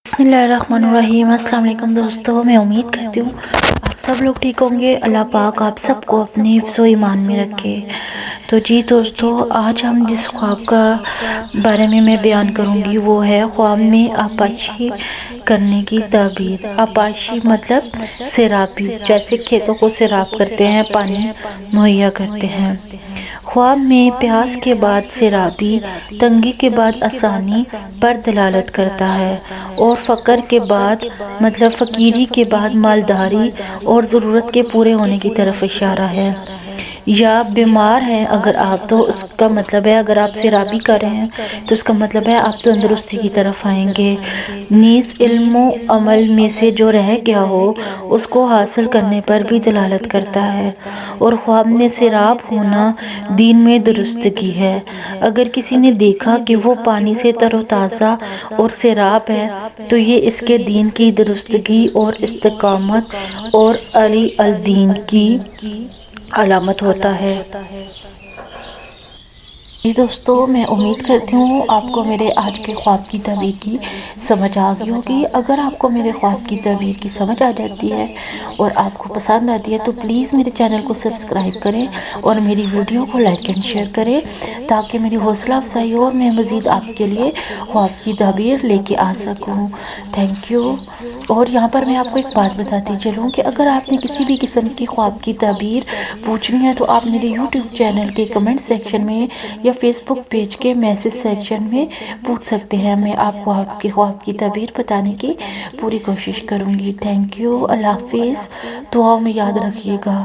بسم اللہ الرحمن الرحیم۔ السلام علیکم دوستو، میں امید کرتی ہوں آپ سب لوگ ٹھیک ہوں گے۔ اللہ پاک آپ سب کو اپنے حفظ و ایمان میں رکھے۔ تو جی دوستو، آج ہم جس خواب کا بارے میں بیان کروں گی وہ ہے خواب میں آبپاشی کرنے کی تعبیر۔ آبپاشی مطلب سیرابی، جیسے کھیتوں کو سیراب کرتے ہیں، پانی مہیا کرتے ہیں۔ خواب میں پیاس کے بعد سیرابی، تنگی کے بعد آسانی پر دلالت کرتا ہے، اور فقر کے بعد مطلب فقیری کے بعد مالداری اور ضرورت کے پورے ہونے کی طرف اشارہ ہے۔ یا بیمار ہیں اگر آپ، تو اس کا مطلب ہے اگر آپ سیرابی کر رہے ہیں تو اس کا مطلب ہے آپ تندرستی کی طرف آئیں گے۔ نیز علم و عمل میں سے جو رہ گیا ہو اس کو حاصل کرنے پر بھی دلالت کرتا ہے۔ اور خواب میں سیراب ہونا دین میں درستگی ہے۔ اگر کسی نے دیکھا کہ وہ پانی سے تر و تازہ اور سیراب ہے تو یہ اس کے دین کی درستگی اور استقامت اور علی الدین کی علامت ہوتا ہے۔ جی دوستو، میں امید کرتی ہوں آپ کو میرے آج کے خواب کی تعبیر کی سمجھ آ گئی ہوگی۔ اگر آپ کو میرے خواب کی تعبیر کی سمجھ آ جاتی ہے اور آپ کو پسند آتی ہے تو پلیز میرے چینل کو سبسکرائب کریں اور میری ویڈیو کو لائک اینڈ شیئر کریں تاکہ میری حوصلہ افزائی ہو اور میں مزید آپ کے لیے خواب کی تعبیر لے کے آ سکوں۔ Thank you. اور یہاں پر میں آپ کو ایک بات بتاتی چلوں کہ اگر آپ نے کسی بھی قسم کی خواب کی تعبیر پوچھنی ہے تو آپ میرے یوٹیوب چینل کے کمنٹ سیکشن میں یا فیس بک پیج کے میسج سیکشن میں پوچھ سکتے ہیں۔ میں آپ کو آپ کی خواب کی تعبیر بتانے کی پوری کوشش کروں گی۔ Thank you. اللہ حافظ۔ دعاؤں میں یاد رکھیے گا۔